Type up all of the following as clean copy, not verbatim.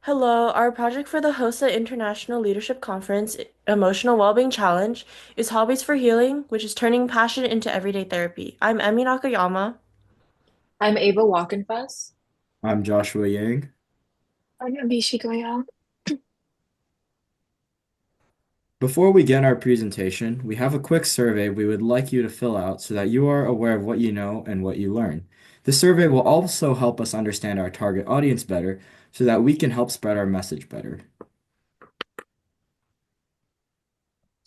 Hello, our project for the HOSA International Leadership Conference Emotional Wellbeing Challenge is Hobbies for Healing, which is turning passion into everyday therapy. I'm Emi Nakayama. I'm Ava Walkenfuss. I'm Joshua Yang. I'm Abhishek. Before we get our presentation, we have a quick survey we would like you to fill out so that you are aware of what you know and what you learn. This survey will also help us understand our target audience better so that we can help spread our message better.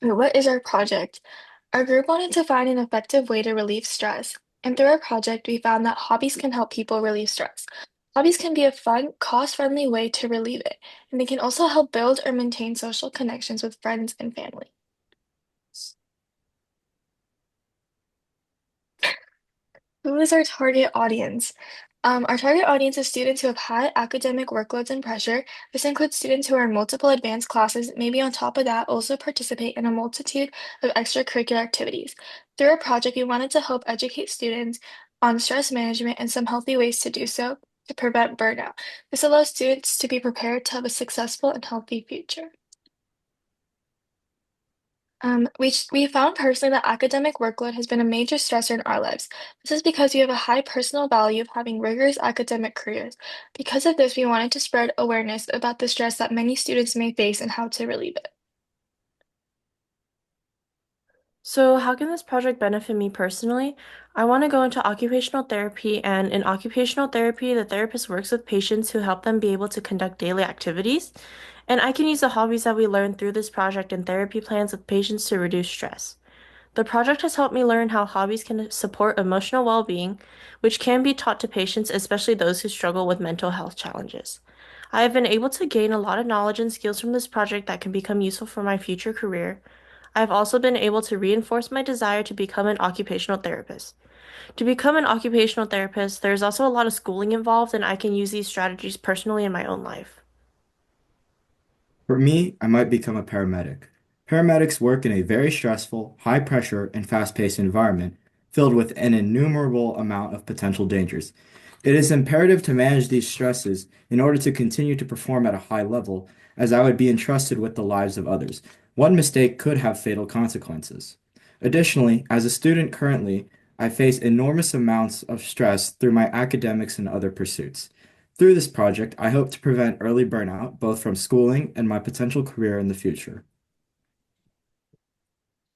What is our project? Our group wanted to find an effective way to relieve stress, and through our project, we found that hobbies can help people relieve stress. Hobbies can be a fun, cost-friendly way to relieve it, and they can also help build or maintain social connections with friends and family. Who is our target audience? Our target audience is students who have high academic workloads and pressure. This includes students who are in multiple advanced classes, maybe on top of that, also participate in a multitude of extracurricular activities. Through our project, we wanted to help educate students on stress management and some healthy ways to do so to prevent burnout. This allows students to be prepared to have a successful and healthy future. We found personally that academic workload has been a major stressor in our lives. This is because we have a high personal value of having rigorous academic careers. Because of this, we wanted to spread awareness about the stress that many students may face and how to relieve it. So, how can this project benefit me personally? I want to go into occupational therapy, and in occupational therapy, the therapist works with patients who help them be able to conduct daily activities. And I can use the hobbies that we learned through this project and therapy plans with patients to reduce stress. The project has helped me learn how hobbies can support emotional well-being, which can be taught to patients, especially those who struggle with mental health challenges. I have been able to gain a lot of knowledge and skills from this project that can become useful for my future career. I have also been able to reinforce my desire to become an occupational therapist. To become an occupational therapist, there is also a lot of schooling involved, and I can use these strategies personally in my own life. For me, I might become a paramedic. Paramedics work in a very stressful, high pressure, and fast-paced environment filled with an innumerable amount of potential dangers. It is imperative to manage these stresses in order to continue to perform at a high level, as I would be entrusted with the lives of others. One mistake could have fatal consequences. Additionally, as a student currently, I face enormous amounts of stress through my academics and other pursuits. Through this project, I hope to prevent early burnout, both from schooling and my potential career in the future.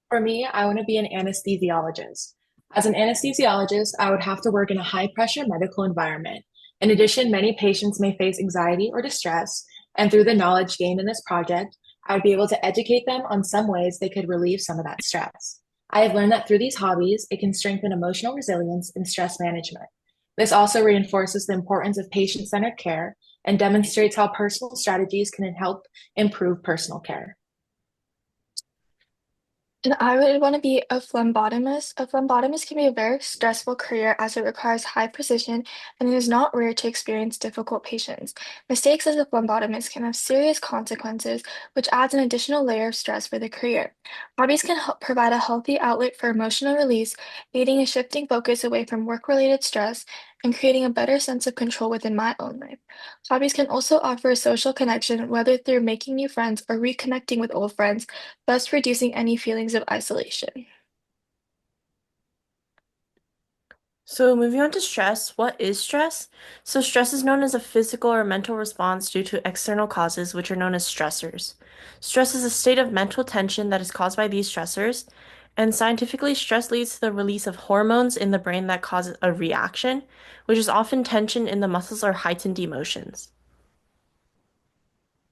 For me, I want to be an anesthesiologist. As an anesthesiologist, I would have to work in a high pressure medical environment. In addition, many patients may face anxiety or distress, and through the knowledge gained in this project, I would be able to educate them on some ways they could relieve some of that stress. I have learned that through these hobbies, it can strengthen emotional resilience and stress management. This also reinforces the importance of patient centered care and demonstrates how personal strategies can help improve personal care. And I would want to be a phlebotomist. A phlebotomist can be a very stressful career as it requires high precision and it is not rare to experience difficult patients. Mistakes as a phlebotomist can have serious consequences, which adds an additional layer of stress for the career. Hobbies can help provide a healthy outlet for emotional release, aiding in shifting focus away from work-related stress and creating a better sense of control within my own life. Hobbies can also offer a social connection, whether through making new friends or reconnecting with old friends, thus reducing any feelings of isolation. So, moving on to stress, what is stress? So, stress is known as a physical or mental response due to external causes, which are known as stressors. Stress is a state of mental tension that is caused by these stressors, and scientifically, stress leads to the release of hormones in the brain that causes a reaction, which is often tension in the muscles or heightened emotions.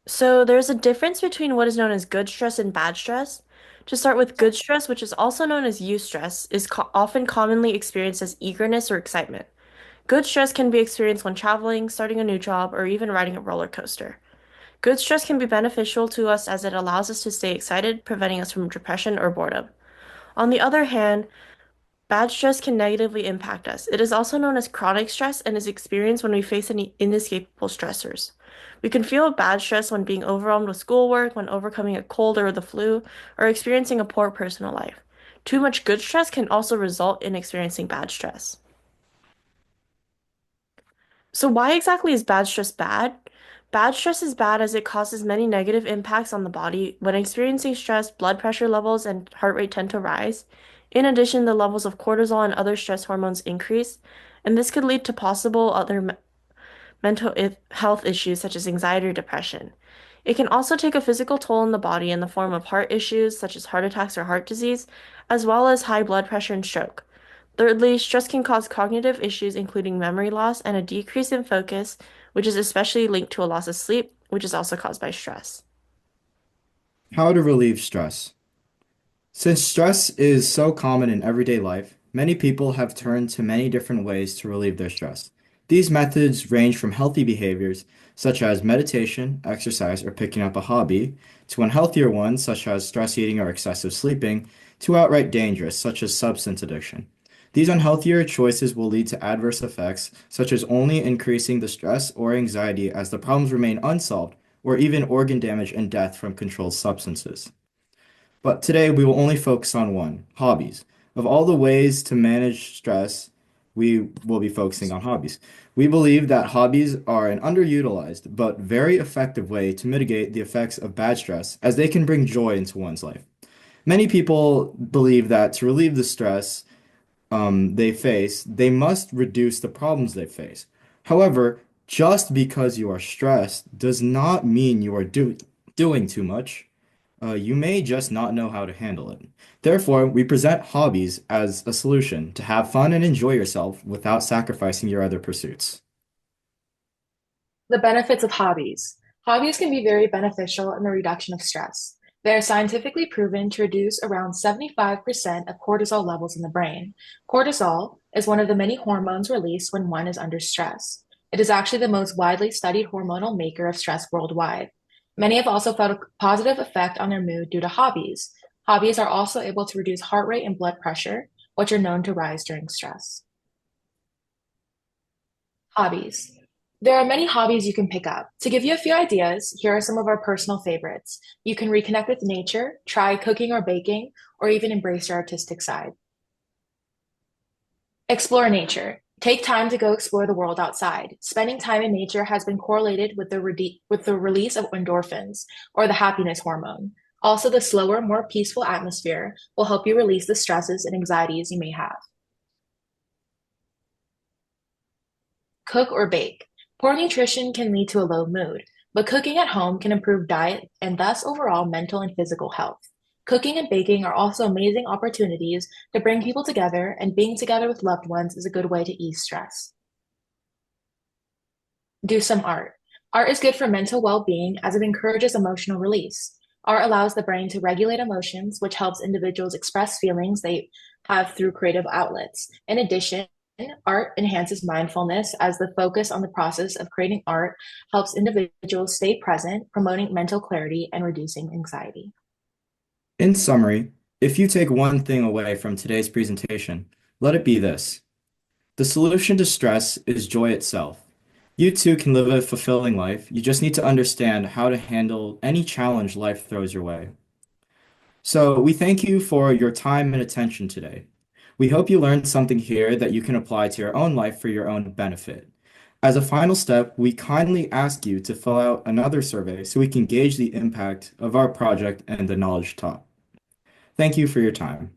So there's a difference between what is known as good stress and bad stress. To start with, good stress, which is also known as eustress, is often commonly experienced as eagerness or excitement. Good stress can be experienced when traveling, starting a new job, or even riding a roller coaster. Good stress can be beneficial to us as it allows us to stay excited, preventing us from depression or boredom. On the other hand, bad stress can negatively impact us. It is also known as chronic stress and is experienced when we face any inescapable stressors. We can feel bad stress when being overwhelmed with schoolwork, when overcoming a cold or the flu, or experiencing a poor personal life. Too much good stress can also result in experiencing bad stress. So, why exactly is bad stress bad? Bad stress is bad as it causes many negative impacts on the body. When experiencing stress, blood pressure levels and heart rate tend to rise. In addition, the levels of cortisol and other stress hormones increase, and this could lead to possible other health issues such as anxiety or depression. It can also take a physical toll on the body in the form of heart issues such as heart attacks or heart disease, as well as high blood pressure and stroke. Thirdly, stress can cause cognitive issues, including memory loss and a decrease in focus, which is especially linked to a loss of sleep, which is also caused by stress. How to relieve stress. Since stress is so common in everyday life, many people have turned to many different ways to relieve their stress. These methods range from healthy behaviors, such as meditation, exercise, or picking up a hobby, to unhealthier ones, such as stress eating or excessive sleeping, to outright dangerous, such as substance addiction. These unhealthier choices will lead to adverse effects, such as only increasing the stress or anxiety as the problems remain unsolved, or even organ damage and death from controlled substances. But today we will only focus on one, hobbies. Of all the ways to manage stress, we will be focusing on hobbies. We believe that hobbies are an underutilized but very effective way to mitigate the effects of bad stress as they can bring joy into one's life. Many people believe that to relieve the stress they face, they must reduce the problems they face. However, just because you are stressed does not mean you are doing too much. You may just not know how to handle it. Therefore, we present hobbies as a solution to have fun and enjoy yourself without sacrificing your other pursuits. The benefits of hobbies. Hobbies can be very beneficial in the reduction of stress. They are scientifically proven to reduce around 75% of cortisol levels in the brain. Cortisol is one of the many hormones released when one is under stress. It is actually the most widely studied hormonal maker of stress worldwide. Many have also felt a positive effect on their mood due to hobbies. Hobbies are also able to reduce heart rate and blood pressure, which are known to rise during stress. Hobbies. There are many hobbies you can pick up. To give you a few ideas, here are some of our personal favorites. You can reconnect with nature, try cooking or baking, or even embrace your artistic side. Explore nature. Take time to go explore the world outside. Spending time in nature has been correlated with the release of endorphins, or the happiness hormone. Also, the slower, more peaceful atmosphere will help you release the stresses and anxieties you may have. Cook or bake. Poor nutrition can lead to a low mood, but cooking at home can improve diet and thus overall mental and physical health. Cooking and baking are also amazing opportunities to bring people together, and being together with loved ones is a good way to ease stress. Do some art. Art is good for mental well-being as it encourages emotional release. Art allows the brain to regulate emotions, which helps individuals express feelings they have through creative outlets. In addition, art enhances mindfulness as the focus on the process of creating art helps individuals stay present, promoting mental clarity and reducing anxiety. In summary, if you take one thing away from today's presentation, let it be this. The solution to stress is joy itself. You too can live a fulfilling life. You just need to understand how to handle any challenge life throws your way. So we thank you for your time and attention today. We hope you learned something here that you can apply to your own life for your own benefit. As a final step, we kindly ask you to fill out another survey so we can gauge the impact of our project and the knowledge taught. Thank you for your time.